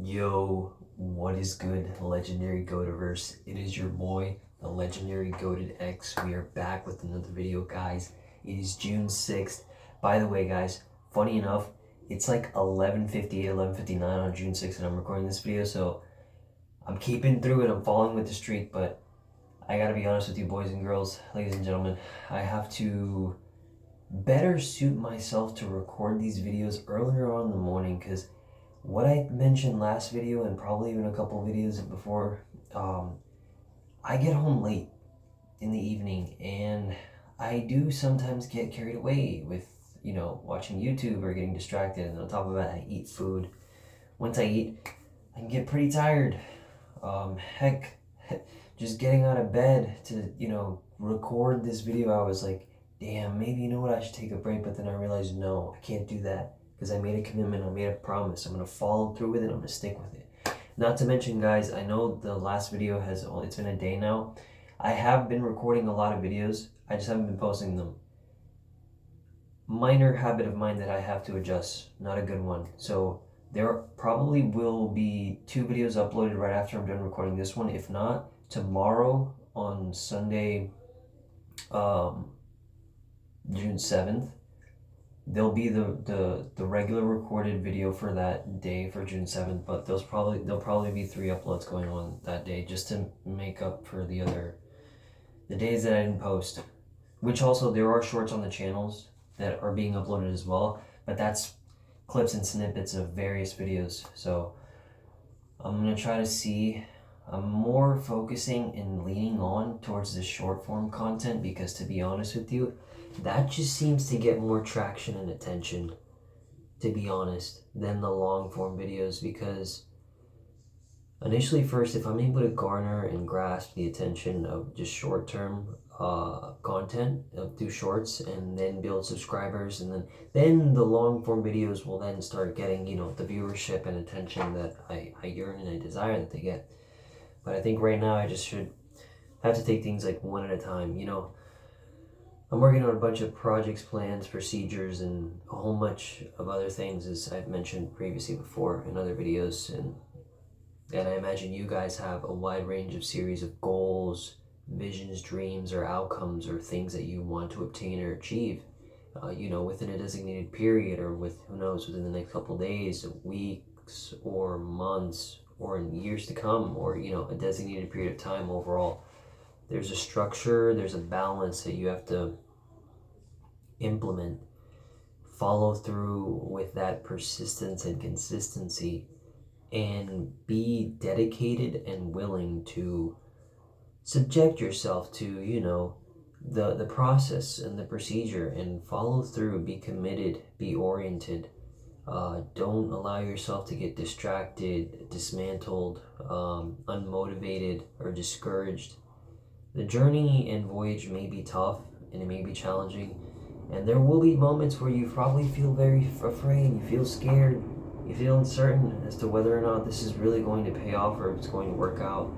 Yo, what is good, legendary Goativerse? It is your boy, the legendary Goated X. We are back with another video, guys. It is June 6th. By the way, guys, funny enough, it's like 11:58, 11:59 on June 6th, and I'm recording this video, so I'm keeping through it. I'm following with the streak, but I gotta be honest with you, boys and girls, ladies and gentlemen. I have to better suit myself to record these videos earlier on in the morning, because what I mentioned last video and probably even a couple videos before, I get home late in the evening and I do sometimes get carried away with, watching YouTube or getting distracted. And on top of that, I eat food. Once I eat, I can get pretty tired. Heck, just getting out of bed to, record this video, I was like, damn, maybe I should take a break. But then I realized, no, I can't do that. Because I made a commitment, I made a promise. I'm going to follow through with it, I'm going to stick with it. Not to mention, guys, I know the last video it's been a day now. I have been recording a lot of videos, I just haven't been posting them. Minor habit of mine that I have to adjust, not a good one. So there probably will be 2 videos uploaded right after I'm done recording this one. If not, tomorrow on Sunday, June 7th, there'll be the regular recorded video for that day for June 7th, but there'll probably be 3 uploads going on that day just to make up for the days that I didn't post. Which also, there are shorts on the channels that are being uploaded as well, but that's clips and snippets of various videos. So I'm gonna try to see. I'm more focusing and leaning on towards the short form content because, to be honest with you, that just seems to get more traction and attention, to be honest, than the long form videos. Because initially, first, if I'm able to garner and grasp the attention of just short term content through shorts, and then build subscribers, and then the long form videos will then start getting the viewership and attention that I yearn and I desire that they get. But I think right now I just should have to take things like one at a time. I'm working on a bunch of projects, plans, procedures, and a whole bunch of other things, as I've mentioned previously before in other videos. And I imagine you guys have a wide range of series of goals, visions, dreams, or outcomes, or things that you want to obtain or achieve, within a designated period, or who knows, within the next couple of days, weeks, or months, or in years to come, or, a designated period of time overall. There's a structure, there's a balance that you have to implement, follow through with that persistence and consistency, and be dedicated and willing to subject yourself to, the process and the procedure, and follow through, be committed, be oriented. Don't allow yourself to get distracted, dismantled, unmotivated, or discouraged. The journey and voyage may be tough and it may be challenging, and there will be moments where you probably feel very afraid, you feel scared, you feel uncertain as to whether or not this is really going to pay off or if it's going to work out.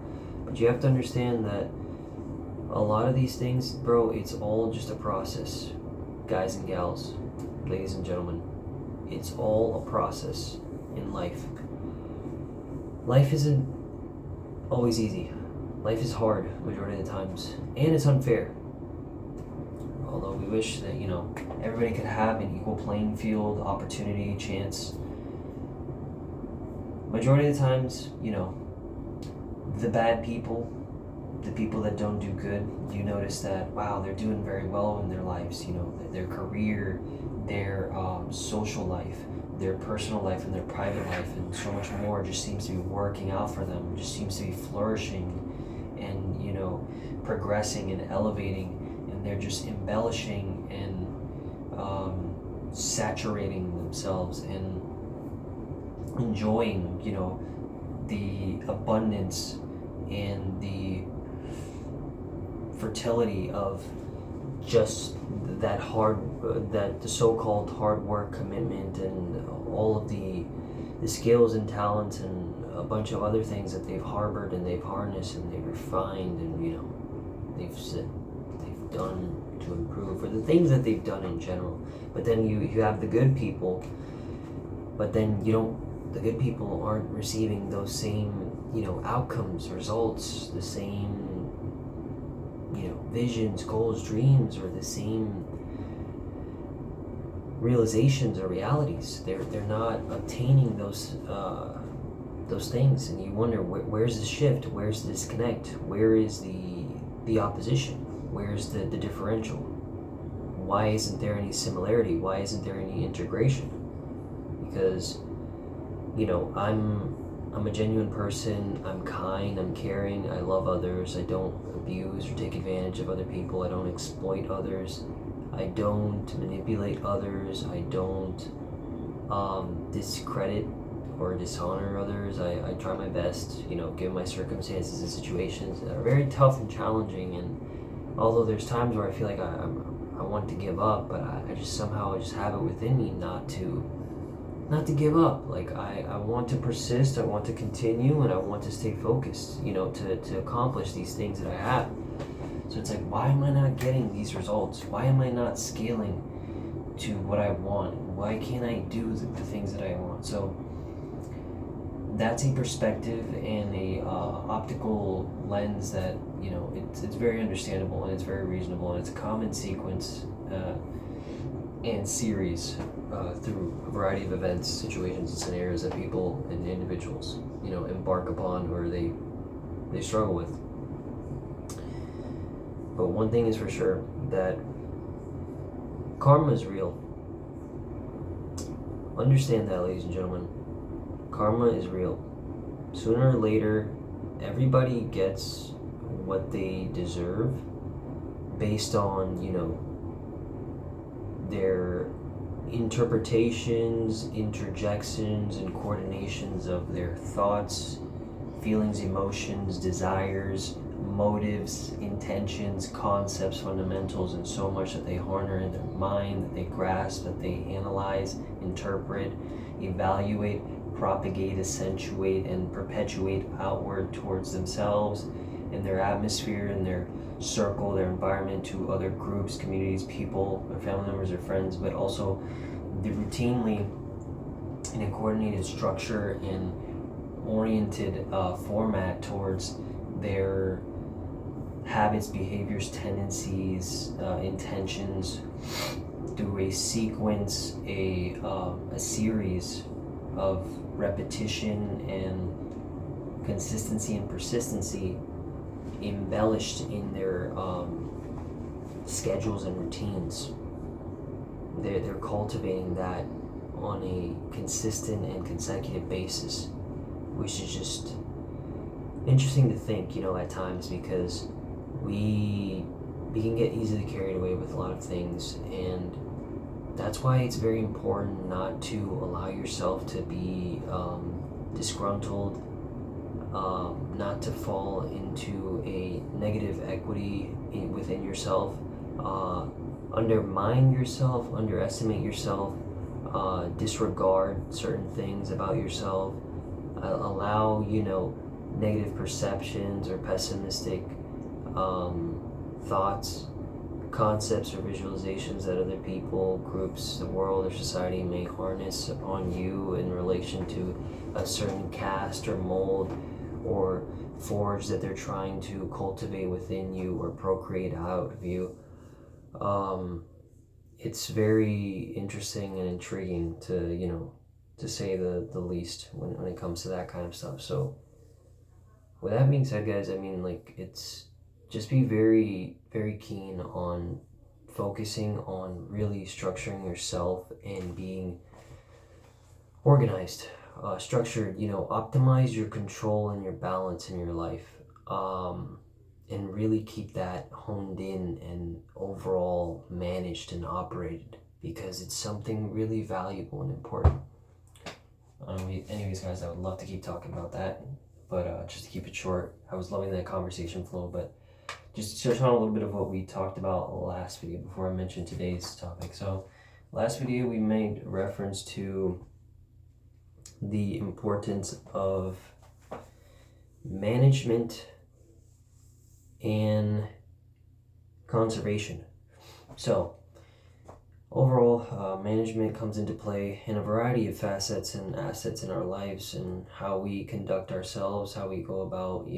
But you have to understand that a lot of these things, bro, it's all just a process. Guys and gals, ladies and gentlemen, it's all a process in life. Life isn't always easy. Life is hard majority of the times, and it's unfair. Although we wish that, everybody could have an equal playing field, opportunity, chance. Majority of the times, the bad people, the people that don't do good, you notice that, wow, they're doing very well in their lives, their career, their social life, their personal life, and their private life, and so much more just seems to be working out for them, just seems to be flourishing and progressing and elevating, and they're just embellishing and saturating themselves and enjoying the abundance and the fertility of just that the so-called hard work, commitment, and all of the skills and talents and a bunch of other things that they've harbored and they've harnessed and they've refined and they've done to improve, or the things that they've done in general. But then you have the good people, but then you don't the good people aren't receiving those same, outcomes, results, the same, visions, goals, dreams, or the same realizations or realities. They're not obtaining those things, and you wonder where's the shift, where's the disconnect, where is the opposition, where's the differential, why isn't there any similarity, why isn't there any integration? Because I'm a genuine person, I'm kind, I'm caring, I love others, I don't abuse or take advantage of other people, I don't exploit others, I don't manipulate others, I don't discredit or dishonor others. I try my best, given my circumstances and situations that are very tough and challenging, and although there's times where I feel like I want to give up, but I just somehow have it within me not to give up. Like I want to persist, I want to continue, and I want to stay focused, to accomplish these things that I have. So it's like, why am I not getting these results? Why am I not scaling to what I want? Why can't I do the things that I want? So that's a perspective and a optical lens that, it's very understandable, and it's very reasonable, and it's a common sequence and series through a variety of events, situations, and scenarios that people and individuals, embark upon or they struggle with. But one thing is for sure, that karma is real. Understand that, ladies and gentlemen. Karma is real. Sooner or later, everybody gets what they deserve based on, their interpretations, interjections, and coordinations of their thoughts, feelings, emotions, desires, motives, intentions, concepts, fundamentals, and so much that they harness in their mind, that they grasp, that they analyze, interpret, evaluate, propagate, accentuate, and perpetuate outward towards themselves and their atmosphere and their circle, their environment, to other groups, communities, people, their family members, their friends, but also routinely in a coordinated structure and oriented format towards their habits, behaviors, tendencies, intentions, through a sequence, a series of repetition and consistency and persistency embellished in their schedules and routines. They're cultivating that on a consistent and consecutive basis, which is just interesting to think, at times, because we can get easily carried away with a lot of things, and that's why it's very important not to allow yourself to be disgruntled, not to fall into a negative equity within yourself, undermine yourself, underestimate yourself, disregard certain things about yourself, allow, negative perceptions or pessimistic thoughts, concepts, or visualizations that other people, groups, the world, or society may harness upon you in relation to a certain cast or mold or forge that they're trying to cultivate within you or procreate out of you. It's very interesting and intriguing to say the least when it comes to that kind of stuff. So with that being said, guys, it's just be very, very keen on focusing on really structuring yourself and being organized, structured, optimize your control and your balance in your life, and really keep that honed in and overall managed and operated, because it's something really valuable and important. Anyways, guys, I would love to keep talking about that, but just to keep it short, I was loving that conversation flow, but just to touch on a little bit of what we talked about last video before I mentioned today's topic. So last video we made reference to the importance of management and conservation. So overall, management comes into play in a variety of facets and assets in our lives, and how we conduct ourselves, how we go about,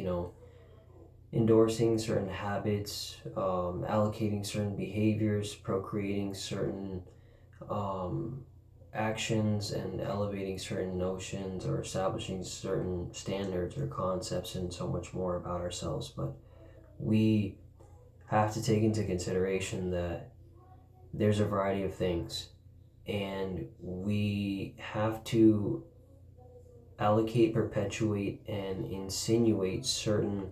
endorsing certain habits, allocating certain behaviors, procreating certain actions, and elevating certain notions, or establishing certain standards or concepts, and so much more about ourselves. But we have to take into consideration that there's a variety of things, and we have to allocate, perpetuate, and insinuate certain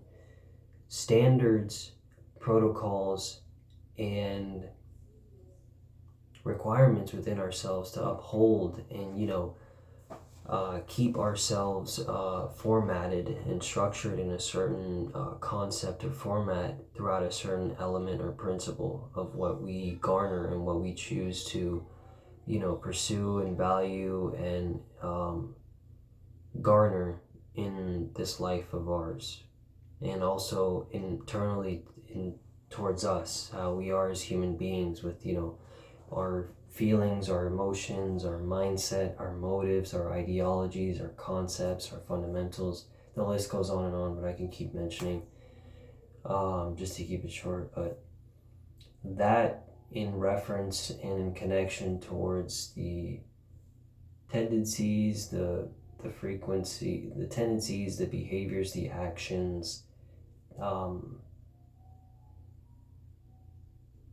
standards, protocols, and requirements within ourselves to uphold and keep ourselves formatted and structured in a certain concept or format throughout a certain element or principle of what we garner and what we choose to pursue and value and garner in this life of ours, and also internally towards us, how we are as human beings with our feelings, our emotions, our mindset, our motives, our ideologies, our concepts, our fundamentals. The list goes on, but I can keep mentioning just to keep it short. But that in reference and in connection towards the tendencies, the frequency, the tendencies, the behaviors, the actions,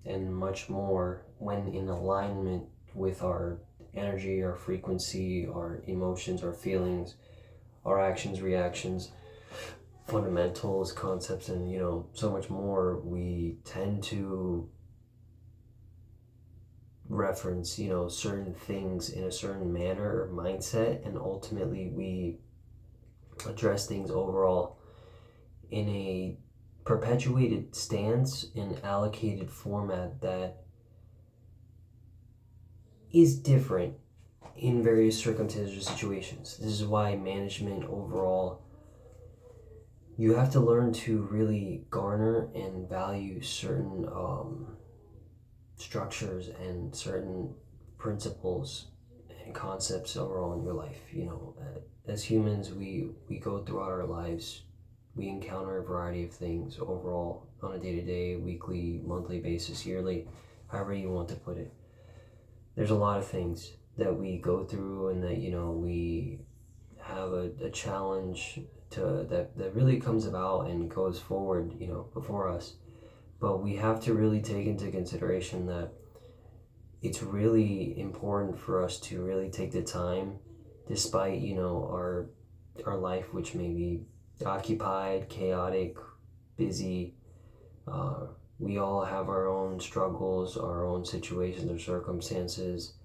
and much more, when in alignment with our energy, our frequency, our emotions, our feelings, our actions, reactions, fundamentals, concepts, and so much more, we tend to reference certain things in a certain manner or mindset, and ultimately we address things overall in a perpetuated stance in allocated format that is different in various circumstances or situations. This is why management overall, you have to learn to really garner and value certain structures and certain principles and concepts overall in your life. As humans, we go throughout our lives, we encounter a variety of things overall on a day-to-day, weekly, monthly basis, yearly, however you want to put it. There's a lot of things that we go through, and that we have a challenge to that really comes about and goes forward before us. But we have to really take into consideration that it's really important for us to really take the time, despite our life, which may be occupied, chaotic, busy. We all have our own struggles, our own situations or circumstances.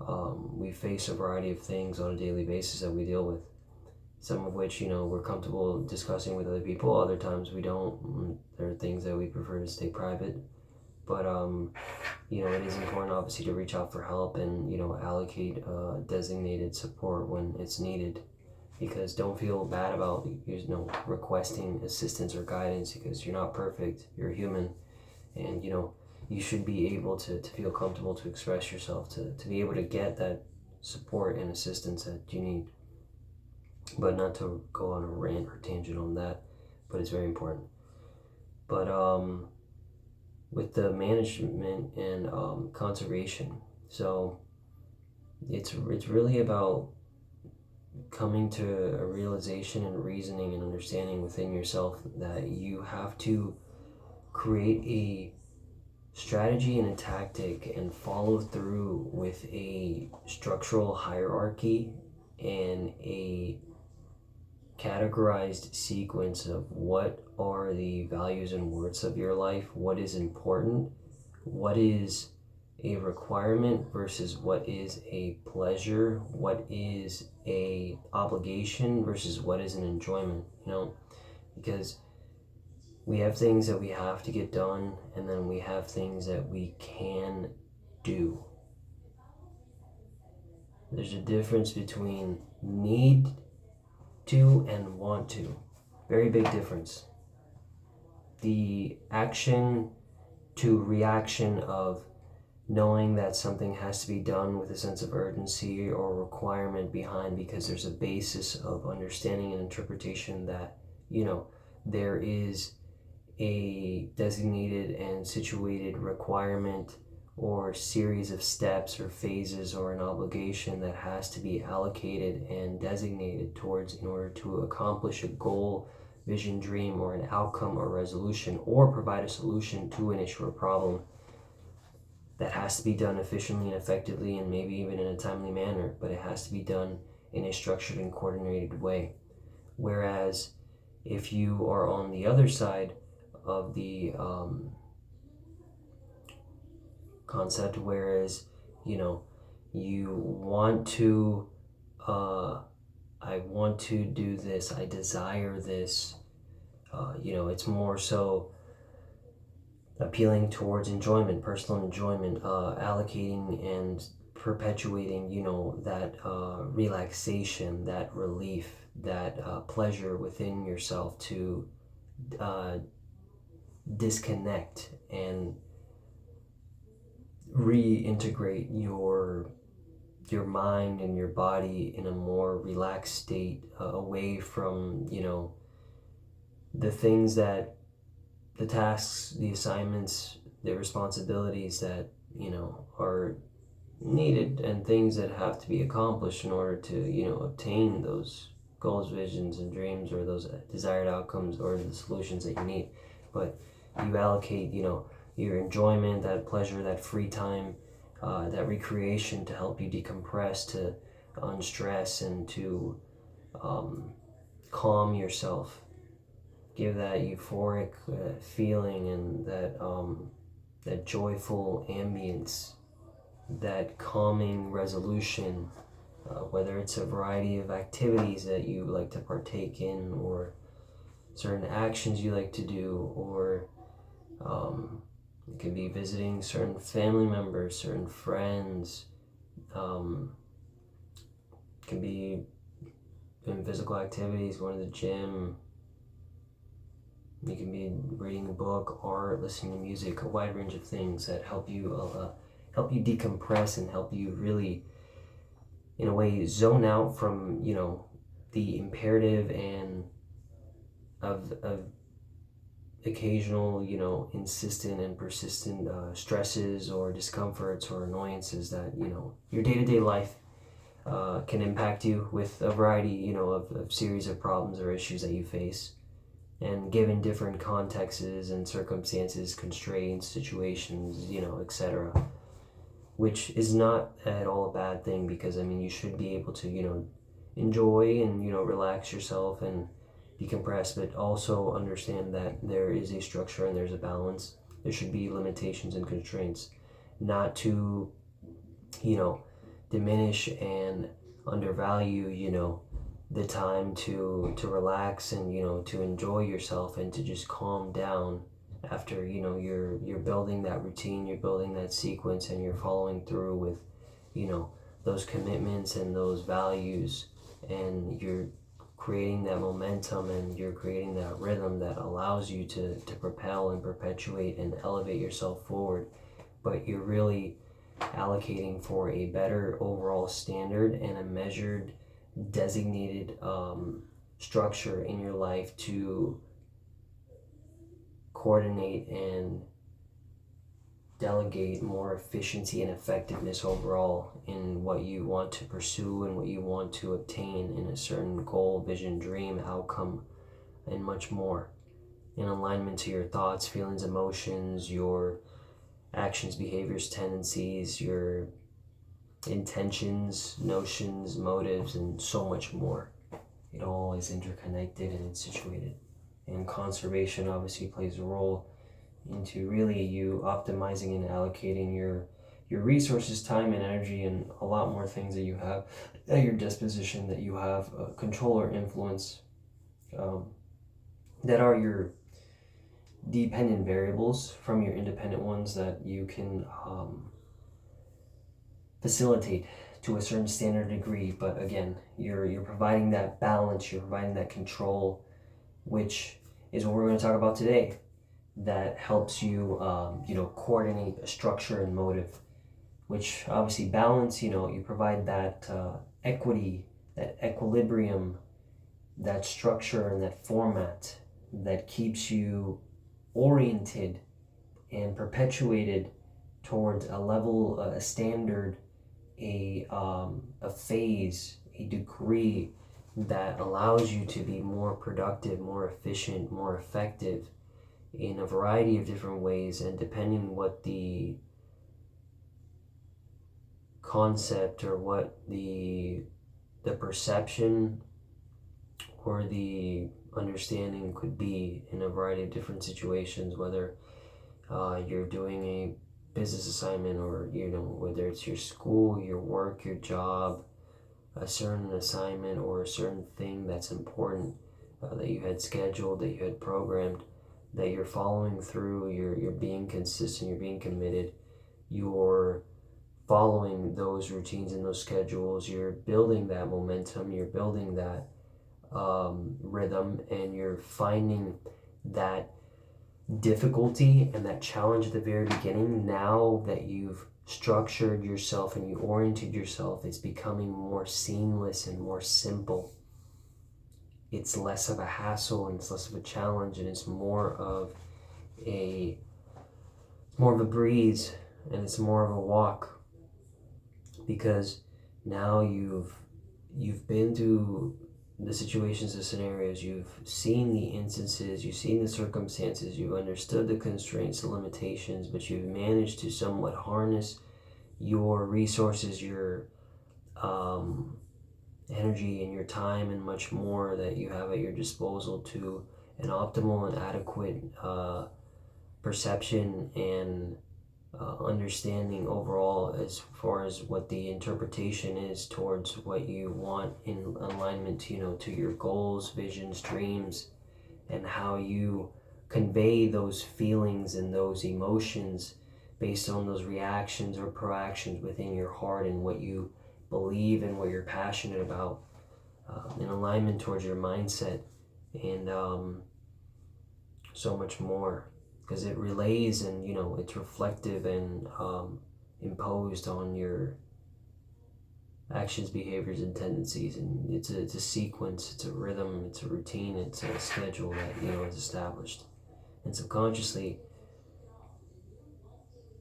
We face a variety of things on a daily basis that we deal with. Some of which, we're comfortable discussing with other people. Other times we don't. There are things that we prefer to stay private. But, it is important, obviously, to reach out for help and, allocate designated support when it's needed. Because don't feel bad about requesting assistance or guidance, because you're not perfect. You're human. And, you should be able to feel comfortable to express yourself, to be able to get that support and assistance that you need. But not to go on a rant or tangent on that, but it's very important. But with the management and conservation, so it's really about coming to a realization and reasoning and understanding within yourself that you have to create a strategy and a tactic and follow through with a structural hierarchy and a categorized sequence of what are the values and worths of your life, what is important, what is a requirement versus what is a pleasure, what is a obligation versus what is an enjoyment, because we have things that we have to get done, and then we have things that we can do. There's a difference between need to and want to. Very big difference. The action to reaction of knowing that something has to be done with a sense of urgency or requirement behind, because there's a basis of understanding and interpretation that, there is a designated and situated requirement or series of steps or phases or an obligation that has to be allocated and designated towards in order to accomplish a goal, vision, dream, or an outcome or resolution, or provide a solution to an issue or problem that has to be done efficiently and effectively, and maybe even in a timely manner, but it has to be done in a structured and coordinated way. Whereas if you are on the other side of the concept, whereas you want to I want to do this, I desire this, it's more so appealing towards enjoyment, personal enjoyment, allocating and perpetuating, that relaxation, that relief, that pleasure within yourself to disconnect and reintegrate your mind and your body in a more relaxed state, away from the things that the tasks, the assignments, the responsibilities that are needed, and things that have to be accomplished in order to obtain those goals, visions, and dreams, or those desired outcomes or the solutions that you need. But you allocate your enjoyment, that pleasure, that free time, that recreation to help you decompress, to unstress, and to calm yourself, give that euphoric feeling, and that joyful ambience, that calming resolution, whether it's a variety of activities that you like to partake in, or certain actions you like to do, or it could be visiting certain family members, certain friends, it can be doing physical activities, going to the gym. You can be reading a book, art, listening to music, a wide range of things that help you decompress and help you really, in a way, zone out from the imperative and of occasional insistent and persistent stresses or discomforts or annoyances that your day-to-day life can impact you with a variety of series of problems or issues that you face. And given different contexts and circumstances, constraints, situations, etc., which is not at all a bad thing, because you should be able to enjoy and relax yourself and decompress, but also understand that there is a structure and there's a balance. There should be limitations and constraints, not to diminish and undervalue the time to relax and to enjoy yourself and to just calm down after you're building that routine, you're building that sequence, and you're following through with those commitments and those values, and you're creating that momentum and you're creating that rhythm that allows you to propel and perpetuate and elevate yourself forward. But you're really allocating for a better overall standard and a measured, designated structure in your life to coordinate and delegate more efficiency and effectiveness overall in what you want to pursue and what you want to obtain in a certain goal, vision, dream, outcome, and much more, in alignment to your thoughts, feelings, emotions, your actions, behaviors, tendencies, your intentions, notions, motives, and so much more. It all is interconnected and it's situated. And conservation obviously plays a role into really you optimizing and allocating your resources, time, and energy, and a lot more things that you have at your disposition, that you have control or influence, that are your dependent variables from your independent ones, that you can facilitate to a certain standard degree. But again, you're providing that balance, you're providing that control, which is what we're going to talk about today, that helps you coordinate a structure and motive which obviously balance, you provide that equity, that equilibrium, that structure and that format that keeps you oriented and perpetuated towards a level, a standard, a phase, a degree that allows you to be more productive, more efficient, more effective in a variety of different ways. And depending what the concept or what the perception or the understanding could be in a variety of different situations, whether you're doing a business assignment, or whether it's your school, your work, your job, a certain assignment or a certain thing that's important, that you had scheduled, that you had programmed, that you're following through, you're being consistent, you're being committed, you're following those routines and those schedules, you're building that momentum, you're building that rhythm, and you're finding that difficulty and that challenge at the very beginning. Now that you've structured yourself and you oriented yourself, it's becoming more seamless and more simple. It's less of a hassle and it's less of a challenge, and it's more of a breeze, and it's more of a walk, because now you've been through the situations, the scenarios, you've seen the instances, you've seen the circumstances, you've understood the constraints, the limitations, but you've managed to somewhat harness your resources, your energy and your time and much more that you have at your disposal to an optimal and adequate perception and understanding overall, as far as what the interpretation is towards what you want in alignment to your goals, visions, dreams, and how you convey those feelings and those emotions based on those reactions or proactions within your heart, and what you believe and what you're passionate about, in alignment towards your mindset, and so much more, because it relays and it's reflective and imposed on your actions, behaviors, and tendencies. And it's a sequence, it's a rhythm, it's a routine, it's a schedule that is established. And subconsciously,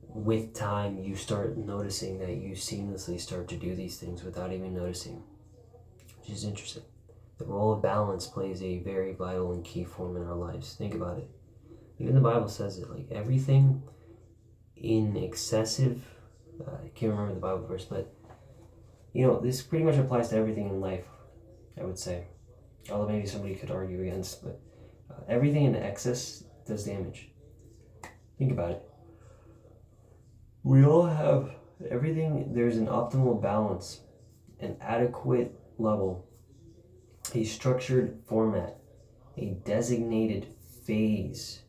with time, you start noticing that you seamlessly start to do these things without even noticing, which is interesting. The role of balance plays a very vital and key form in our lives. Think about it. Even the Bible says it, like everything in excessive, I can't remember the Bible verse, but this pretty much applies to everything in life, I would say. Although maybe somebody could argue against, but everything in excess does damage. Think about it. We all have everything. There's an optimal balance, an adequate level, a structured format, a designated phase,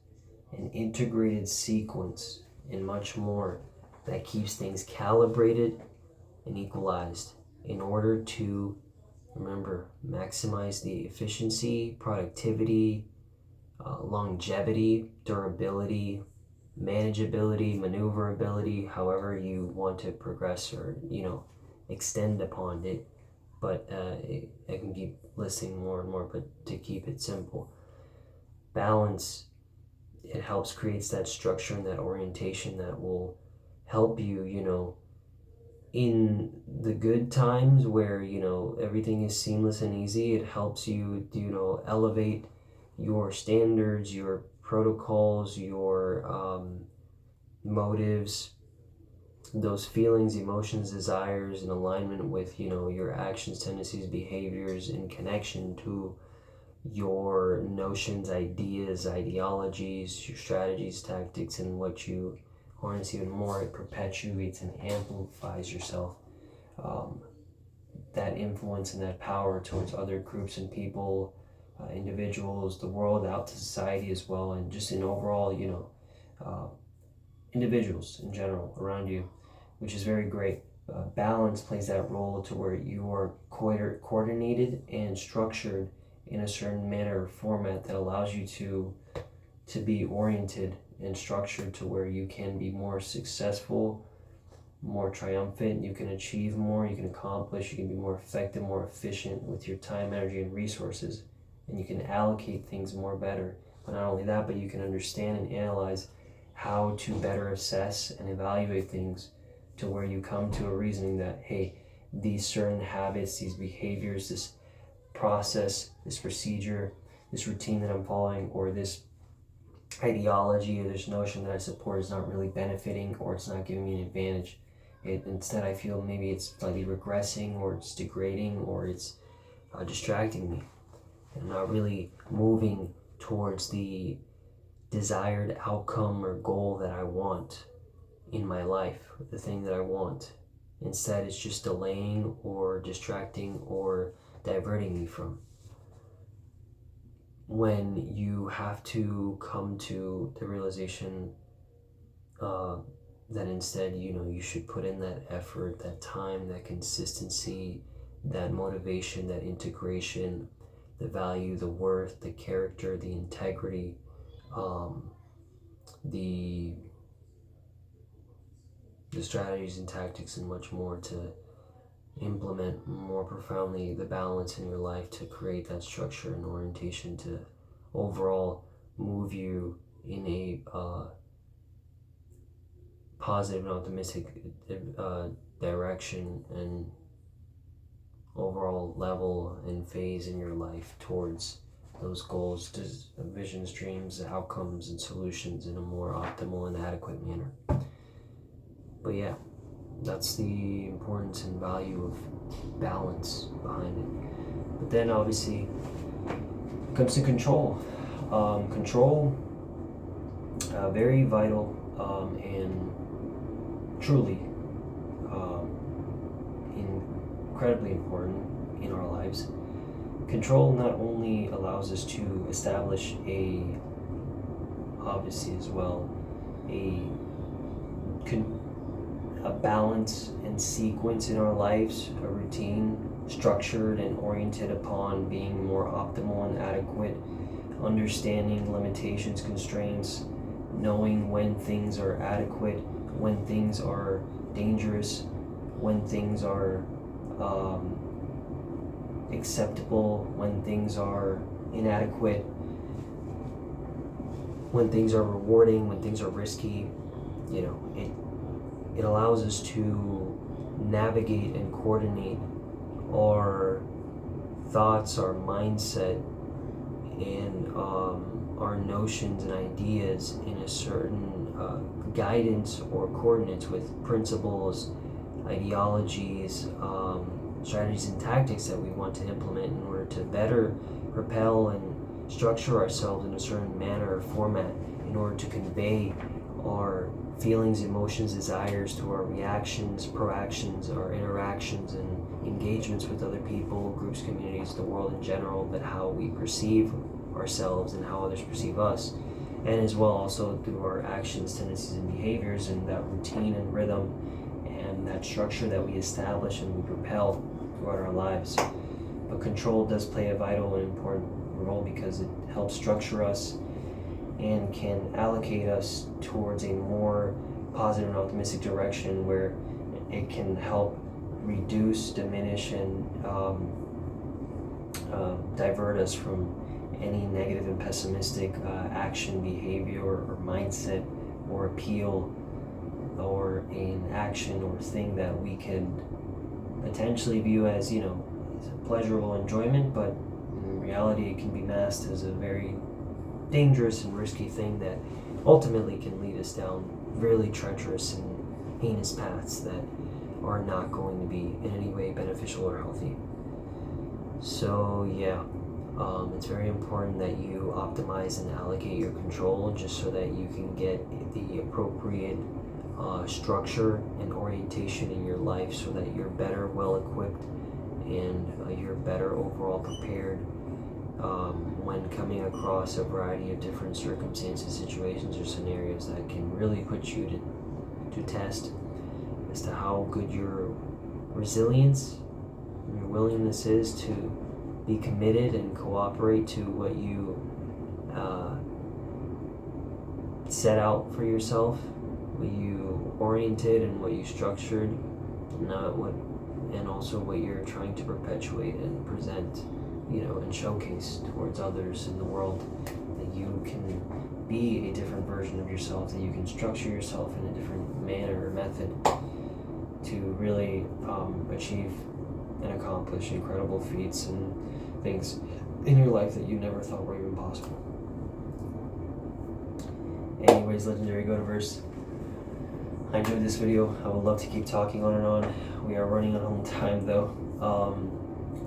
an integrated sequence, and much more that keeps things calibrated and equalized in order to, remember, maximize the efficiency, productivity, longevity, durability, manageability, maneuverability, however you want to progress or extend upon it. But I can keep listing more and more, but to keep it simple, balance, it helps creates that structure and that orientation that will help you in the good times where everything is seamless and easy. It helps you elevate your standards, your protocols, your motives, those feelings, emotions, desires in alignment with your actions, tendencies, behaviors, in connection to your notions, ideas, ideologies, your strategies, tactics, and what you harness even more. It perpetuates and amplifies yourself, that influence and that power towards other groups and people, individuals, the world, out to society as well, and just in overall individuals in general around you, which is very great. Balance plays that role to where you are coordinated and structured in a certain manner or format that allows you to be oriented and structured to where you can be more successful more triumphant, you can achieve more, you can accomplish, you can be more effective, more efficient with your time, energy, and resources, and you can allocate things more better. But not only that, but you can understand and analyze how to better assess and evaluate things to where you come to a reasoning that, hey, these certain habits, these behaviors, this process, this procedure, this routine that I'm following, or this ideology or this notion that I support is not really benefiting, or it's not giving me an advantage. Instead, I feel maybe it's slightly regressing, or it's degrading, or it's distracting me. I'm not really moving towards the desired outcome or goal that I want in my life, the thing that I want. Instead, it's just delaying or distracting or diverting me from. When you have to come to the realization that instead, you should put in that effort, that time, that consistency, that motivation, that integration, the value, the worth, the character, the integrity, the strategies and tactics, and much more to implement more profoundly the balance in your life, to create that structure and orientation to overall move you in a positive and optimistic direction and overall level and phase in your life towards those goals, visions, dreams, outcomes, and solutions in a more optimal and adequate manner. But yeah, that's the importance and value of balance behind it. But then obviously comes to control. Control, very vital and truly incredibly important in our lives. Control not only allows us to establish obviously as well, a balance and sequence in our lives, a routine structured and oriented upon being more optimal and adequate, understanding limitations, constraints, knowing when things are adequate, when things are dangerous, when things are acceptable, when things are inadequate, when things are rewarding, when things are risky. It allows us to navigate and coordinate our thoughts, our mindset, and our notions and ideas in a certain guidance or coordinates with principles, ideologies, strategies and tactics that we want to implement in order to better propel and structure ourselves in a certain manner or format in order to convey our feelings, emotions, desires to our reactions, proactions, our interactions and engagements with other people, groups, communities, the world in general, but how we perceive ourselves and how others perceive us. And as well also through our actions, tendencies, and behaviors, and that routine and rhythm and that structure that we establish and we propel throughout our lives. But control does play a vital and important role because it helps structure us and can allocate us towards a more positive and optimistic direction where it can help reduce, diminish, and divert us from any negative and pessimistic action, behavior, or mindset, or appeal, or an action or thing that we can potentially view as, as a pleasurable enjoyment, but in reality it can be masked as a very dangerous and risky thing that ultimately can lead us down really treacherous and heinous paths that are not going to be in any way beneficial or healthy. So yeah, it's very important that you optimize and allocate your control just so that you can get the appropriate structure and orientation in your life so that you're better, well equipped, and you're better overall prepared when coming across a variety of different circumstances, situations, or scenarios that can really put you to test as to how good your resilience and your willingness is to be committed and cooperate to what you set out for yourself what you oriented and what you structured, not what, and also what you're trying to perpetuate and present, and showcase towards others in the world. That you can be a different version of yourself, that you can structure yourself in a different manner or method to really achieve and accomplish incredible feats and things in your life that you never thought were even possible. Anyways, Legendary Go-to-verse, I enjoyed this video. I would love to keep talking on and on. We are running on home time though.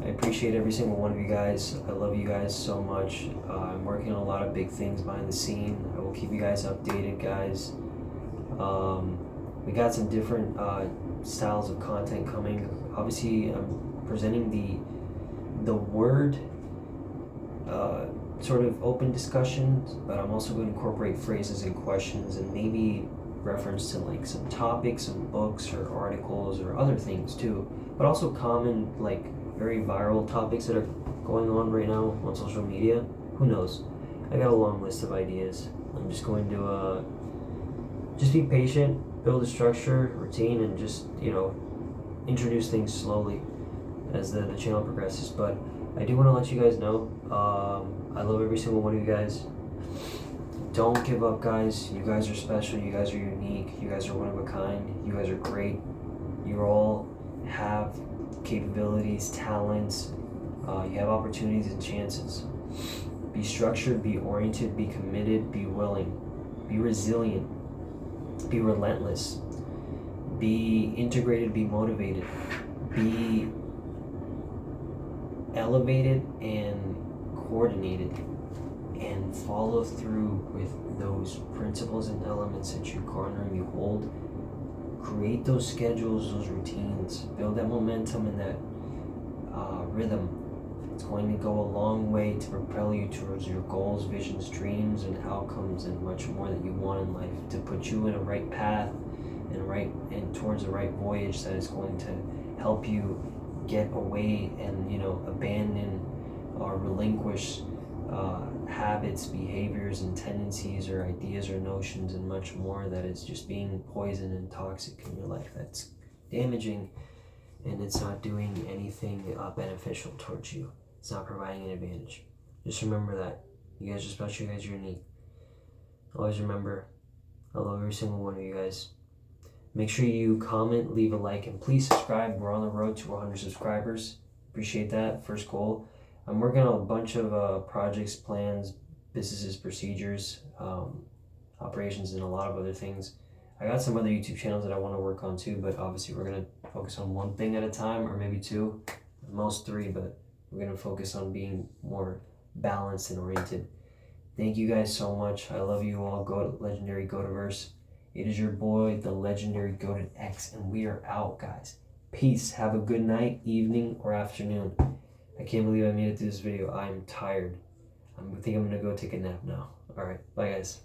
I appreciate every single one of you guys. I love you guys so much. I'm working on a lot of big things behind the scene. I will keep you guys updated, guys. We got some different styles of content coming. Obviously, I'm presenting the word sort of open discussions, but I'm also going to incorporate phrases and questions and maybe reference to like some topics, some books or articles or other things too, but also common, like very viral topics that are going on right now on social media. Who knows? I got a long list of ideas. I'm just going to just be patient, build a structure, routine, and just, introduce things slowly as the channel progresses. But I do want to let you guys know, I love every single one of you guys. Don't give up, guys. You guys are special. You guys are unique. You guys are one of a kind. You guys are great. You all have capabilities, talents. You have opportunities and chances. Be structured, be oriented, be committed, be willing, be resilient, be relentless, be integrated, be motivated, be elevated and coordinated, and follow through with those principles and elements that you garner and you hold. Create those schedules, those routines, build that momentum and that rhythm. It's going to go a long way to propel you towards your goals, visions, dreams, and outcomes, and much more that you want in life, to put you in a right path and towards the right voyage that is going to help you get away and abandon or relinquish habits, behaviors, and tendencies or ideas or notions and much more that is just being poison and toxic in your life, that's damaging, and it's not doing anything beneficial towards you. It's not providing an advantage. Just remember that. You guys are special, you guys are unique. Always remember, I love every single one of you guys. Make sure you comment, leave a like, and please subscribe. We're on the road to 100 subscribers. Appreciate that. First goal. I'm working on a bunch of projects, plans, businesses, procedures, operations, and a lot of other things. I got some other YouTube channels that I want to work on too, but obviously we're going to focus on one thing at a time, or maybe two, at most three, but we're going to focus on being more balanced and oriented. Thank you guys so much. I love you all. Legendary Go-to-verse. It is your boy, the Legendary Goated X, and we are out, guys. Peace. Have a good night, evening, or afternoon. I can't believe I made it through this video. I'm tired. I think I'm going to go take a nap now. All right. Bye, guys.